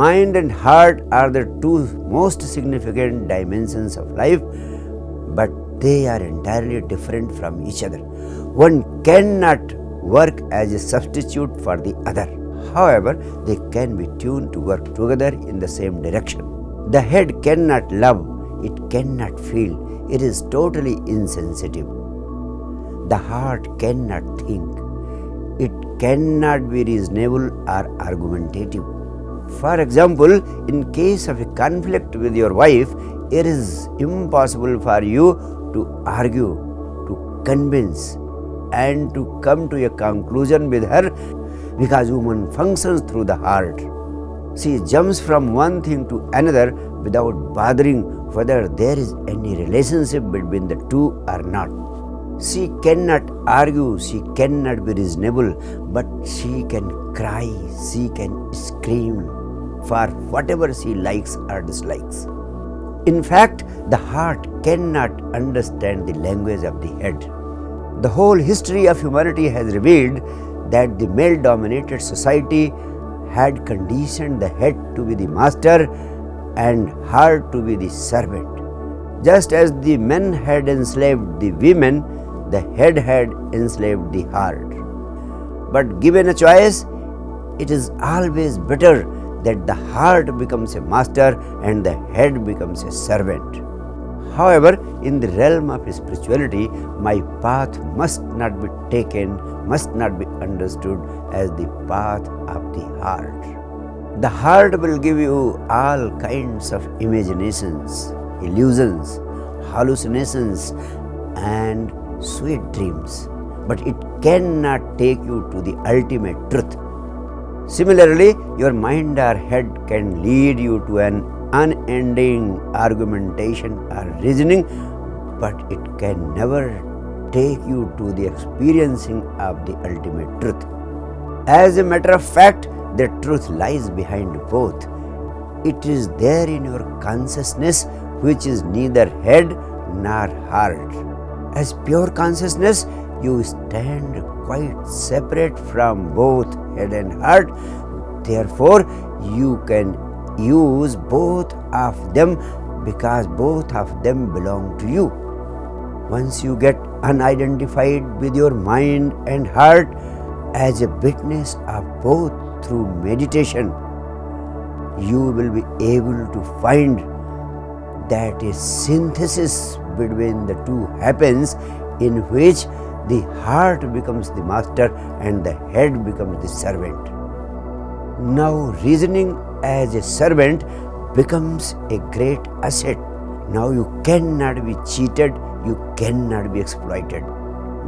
Mind and heart are the two most significant dimensions of life, but they are entirely different from each other. One cannot work as a substitute for the other. However, they can be tuned to work together in the same direction. The head cannot love, it cannot feel, it is totally insensitive. The heart cannot think, it cannot be reasonable or argumentative. For example, in case of a conflict with your wife, it is impossible for you to argue, to convince, and to come to a conclusion with her, because woman functions through the heart. She jumps from one thing to another without bothering whether there is any relationship between the two or not. She cannot argue, she cannot be reasonable, but she can cry, she can scream for whatever she likes or dislikes. In fact, the heart cannot understand the language of the head. The whole history of humanity has revealed that the male-dominated society had conditioned the head to be the master and heart to be the servant. Just as the men had enslaved the women, the head had enslaved the heart. But given a choice, it is always better that the heart becomes a master and the head becomes a servant. However, in the realm of spirituality, my path must not be taken, must not be understood as the path of the heart. The heart will give you all kinds of imaginations, illusions, hallucinations, and sweet dreams, but it cannot take you to the ultimate truth. Similarly, your mind or head can lead you to an unending argumentation or reasoning, but it can never take you to the experiencing of the ultimate truth. As a matter of fact, the truth lies behind both. It is there in your consciousness, which is neither head nor heart. As pure consciousness, you stand quite separate from both head and heart. Therefore, you can use both of them because both of them belong to you. Once you get unidentified with your mind and heart as a witness of both through meditation, you will be able to find that a synthesis between the two happens, in which the heart becomes the master and the head becomes the servant. Now, reasoning as a servant becomes a great asset. Now you cannot be cheated, you cannot be exploited.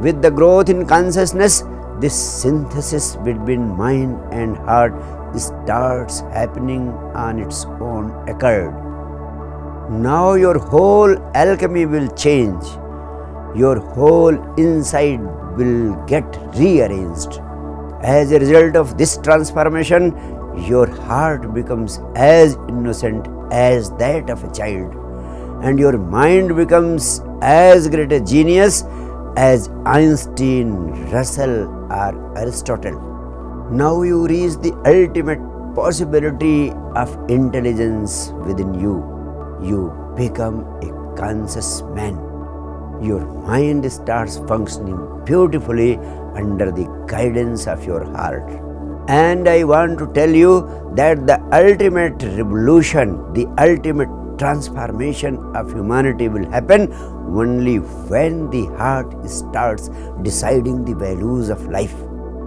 With the growth in consciousness, this synthesis between mind and heart starts happening on its own accord. Now your whole alchemy will change. Your whole inside will get rearranged. As a result of this transformation, your heart becomes as innocent as that of a child, and your mind becomes as great a genius as Einstein, Russell, or Aristotle. Now you reach the ultimate possibility of intelligence within you. You become a conscious man. Your mind starts functioning beautifully under the guidance of your heart. And I want to tell you that the ultimate revolution, the ultimate transformation of humanity will happen only when the heart starts deciding the values of life.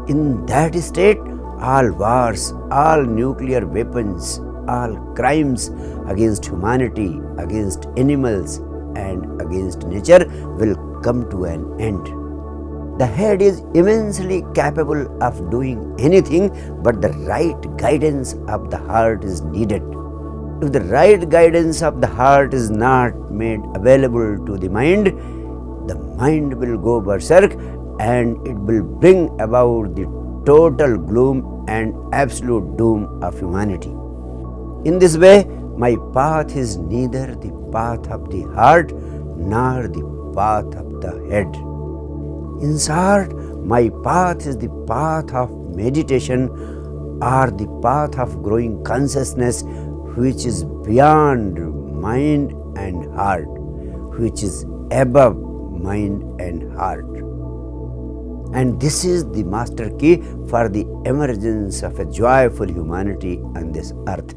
In that state, all wars, all nuclear weapons, all crimes against humanity, against animals, and against nature will come to an end. The head is immensely capable of doing anything, but the right guidance of the heart is needed. If the right guidance of the heart is not made available to the mind will go berserk, and it will bring about the total gloom and absolute doom of humanity. In this way, my path is neither the path of the heart nor the path of the head. In short, my path is the path of meditation are the path of growing consciousness which is beyond mind and heart, which is above mind and heart. And this is the master key for the emergence of a joyful humanity on this earth.